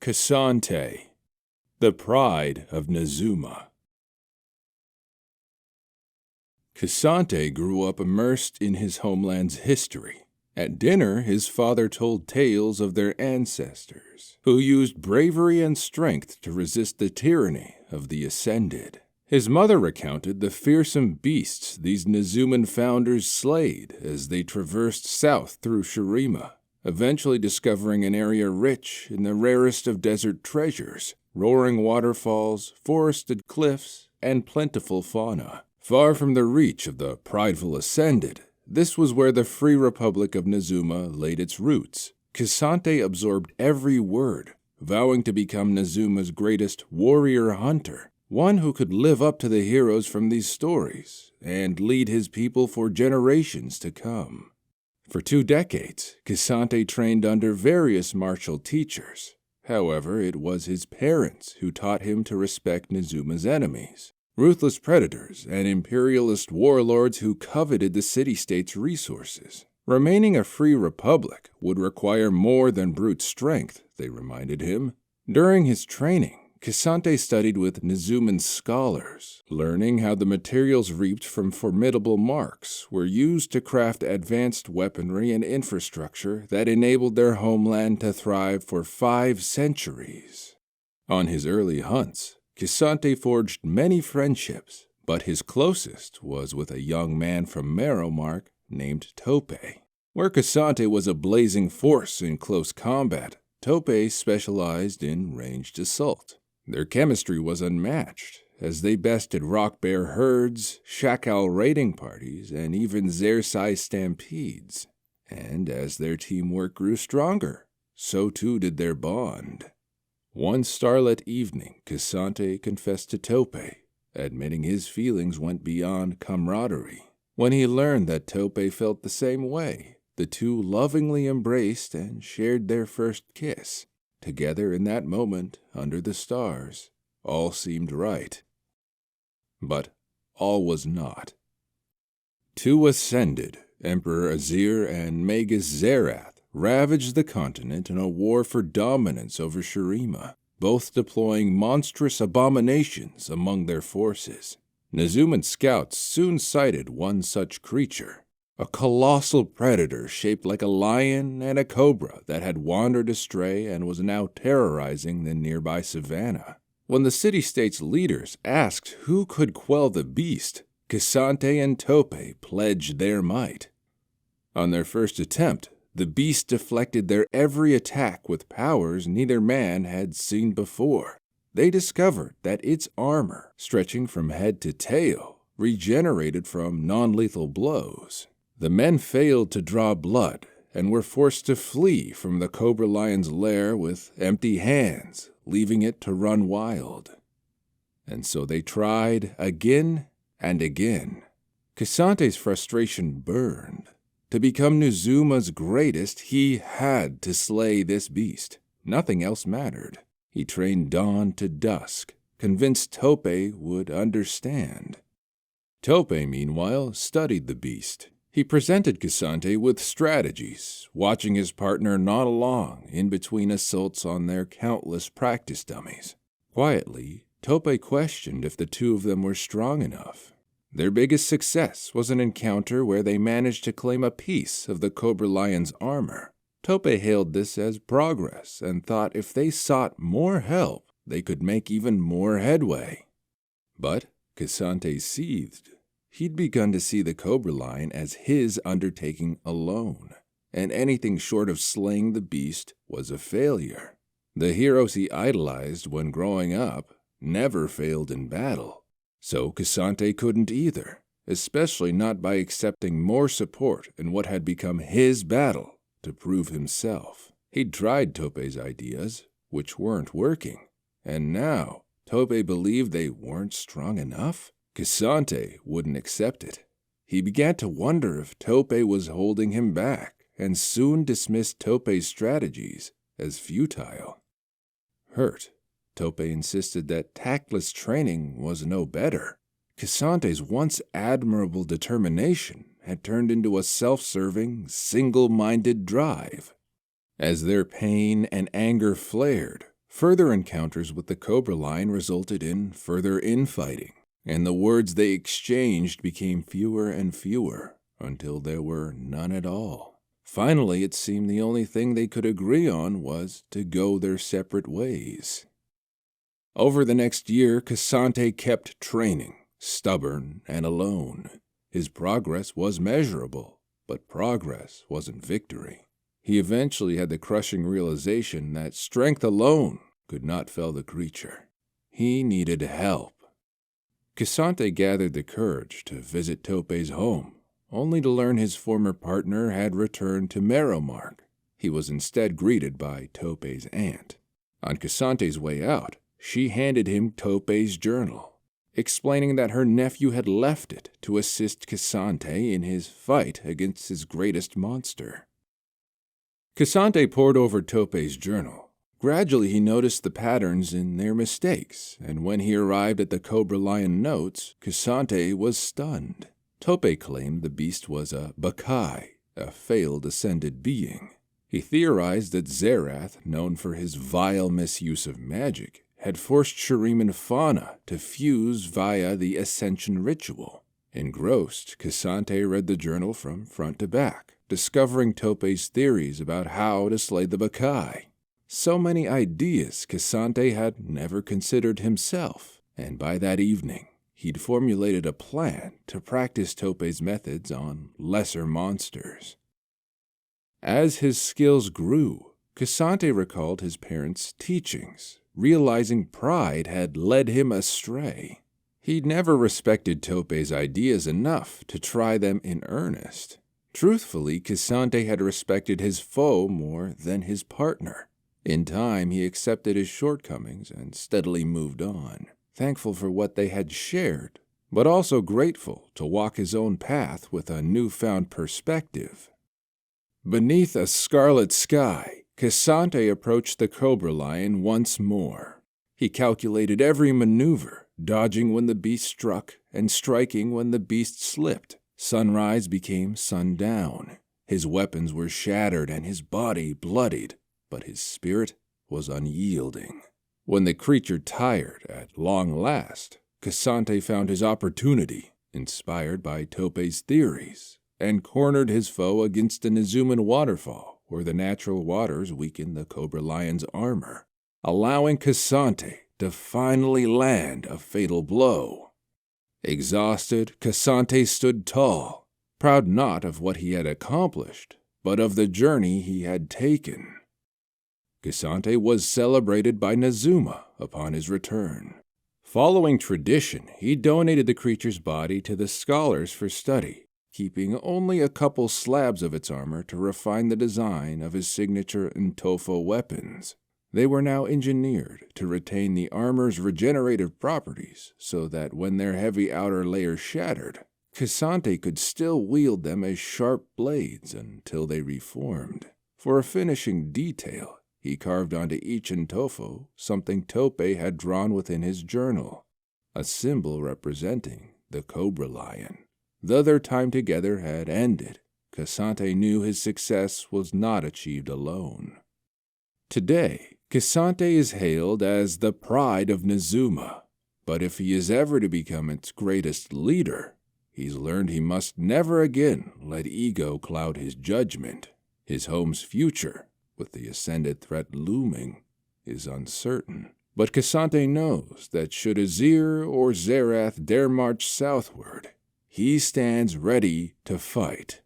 K'Sante, the pride of Nazumah. K'Sante grew up immersed in his homeland's history. At dinner, his father told tales of their ancestors, who used bravery and strength to resist the tyranny of the Ascended. His mother recounted the fearsome beasts these Nazuman founders slayed as they traversed south through Shurima, eventually discovering an area rich in the rarest of desert treasures, roaring waterfalls, forested cliffs, and plentiful fauna. Far from the reach of the prideful Ascended, this was where the Free Republic of Nazumah laid its roots. K'Sante absorbed every word, vowing to become Nazumah's greatest warrior hunter, one who could live up to the heroes from these stories and lead his people for generations to come. For 2 decades, K'Sante trained under various martial teachers. However, it was his parents who taught him to respect Nazumah's enemies, ruthless predators and imperialist warlords who coveted the city-state's resources. Remaining a free republic would require more than brute strength, they reminded him. During his training, K'Sante studied with Nazuman scholars, learning how the materials reaped from formidable marks were used to craft advanced weaponry and infrastructure that enabled their homeland to thrive for 5 centuries. On his early hunts, K'Sante forged many friendships, but his closest was with a young man from Meromark named Tope. Where K'Sante was a blazing force in close combat, Tope specialized in ranged assault. Their chemistry was unmatched, as they bested rock bear herds, shakal raiding parties, and even Zersai stampedes. And as their teamwork grew stronger, so too did their bond. One starlit evening, K'Sante confessed to Tope, admitting his feelings went beyond camaraderie. When he learned that Tope felt the same way, the two lovingly embraced and shared their first kiss. Together in that moment, under the stars, all seemed right. But all was not. 2 Ascended, Emperor Azir and Magus Zerath, ravaged the continent in a war for dominance over Shurima, both deploying monstrous abominations among their forces. Nazuman scouts soon sighted one such creature, a colossal predator shaped like a lion and a cobra that had wandered astray and was now terrorizing the nearby savannah. When the city-state's leaders asked who could quell the beast, K'Sante and Tope pledged their might. On their first attempt, the beast deflected their every attack with powers neither man had seen before. They discovered that its armor, stretching from head to tail, regenerated from non-lethal blows. The men failed to draw blood and were forced to flee from the Cobra Lion's lair with empty hands, leaving it to run wild. And so they tried again and again. K'Sante's frustration burned. To become Nazumah's greatest, he had to slay this beast. Nothing else mattered. He trained dawn to dusk, convinced Tope would understand. Tope, meanwhile, studied the beast. He presented K'Sante with strategies, watching his partner nod along in between assaults on their countless practice dummies. Quietly, Tope questioned if the 2 of them were strong enough. Their biggest success was an encounter where they managed to claim a piece of the Cobra Lion's armor. Tope hailed this as progress and thought if they sought more help, they could make even more headway. But K'Sante seethed. He'd begun to see the Cobra Lion as his undertaking alone, and anything short of slaying the beast was a failure. The heroes he idolized when growing up never failed in battle, so K'Sante couldn't either, especially not by accepting more support in what had become his battle to prove himself. He'd tried Tope's ideas, which weren't working, and now Tope believed they weren't strong enough. K'Sante wouldn't accept it. He began to wonder if Tope was holding him back, and soon dismissed Tope's strategies as futile. Hurt, Tope insisted that tactless training was no better. K'Sante's once admirable determination had turned into a self-serving, single-minded drive. As their pain and anger flared, Further encounters with the Cobra Lion resulted in further infighting, and the words they exchanged became fewer and fewer, until there were none at all. Finally, it seemed the only thing they could agree on was to go their separate ways. Over the next year, K'Sante kept training, stubborn and alone. His progress was measurable, but progress wasn't victory. He eventually had the crushing realization that strength alone could not fell the creature. He needed help. K'Sante gathered the courage to visit Topei's home, only to learn his former partner had returned to Merrowmark. He was instead greeted by Topei's aunt. On K'Sante's way out, she handed him Topei's journal, explaining that her nephew had left it to assist K'Sante in his fight against his greatest monster. K'Sante pored over Topei's journal. Gradually he noticed the patterns in their mistakes, and when he arrived at the Cobra Lion notes, K'Sante was stunned. Topei claimed the beast was a Bakai, a failed ascended being. He theorized that Zerath, known for his vile misuse of magic, had forced Shuriman Fauna to fuse via the Ascension ritual. Engrossed, K'Sante read the journal from front to back, discovering Topei's theories about how to slay the Bakai. So many ideas K'Sante had never considered himself, and by that evening, he'd formulated a plan to practice Topei's methods on lesser monsters. As his skills grew, K'Sante recalled his parents' teachings, realizing pride had led him astray. He'd never respected Topei's ideas enough to try them in earnest. Truthfully, K'Sante had respected his foe more than his partner. In time, he accepted his shortcomings and steadily moved on, thankful for what they had shared, but also grateful to walk his own path with a newfound perspective. Beneath a scarlet sky, K'Sante approached the Cobra Lion once more. He calculated every maneuver, dodging when the beast struck and striking when the beast slipped. Sunrise became sundown. His weapons were shattered and his body bloodied, but his spirit was unyielding. When the creature tired at long last, K'Sante found his opportunity, inspired by Topei's theories, and cornered his foe against the Nazumah waterfall, where the natural waters weakened the Cobra Lion's armor, allowing K'Sante to finally land a fatal blow. Exhausted, K'Sante stood tall, proud not of what he had accomplished, but of the journey he had taken. K'Sante was celebrated by Nazumah upon his return. Following tradition, he donated the creature's body to the scholars for study, keeping only a couple slabs of its armor to refine the design of his signature Ntofo weapons. They were now engineered to retain the armor's regenerative properties so that when their heavy outer layer shattered, K'Sante could still wield them as sharp blades until they reformed. For a finishing detail, he carved onto each Ntofo something Topei had drawn within his journal, a symbol representing the Cobra Lion. Though their time together had ended, K'Sante knew his success was not achieved alone. Today, K'Sante is hailed as the pride of Nazumah, but if he is ever to become its greatest leader, he's learned he must never again let ego cloud his judgment. His home's future, with the ascended threat looming, is uncertain. But K'Sante knows that should Azir or Zerath dare march southward, he stands ready to fight.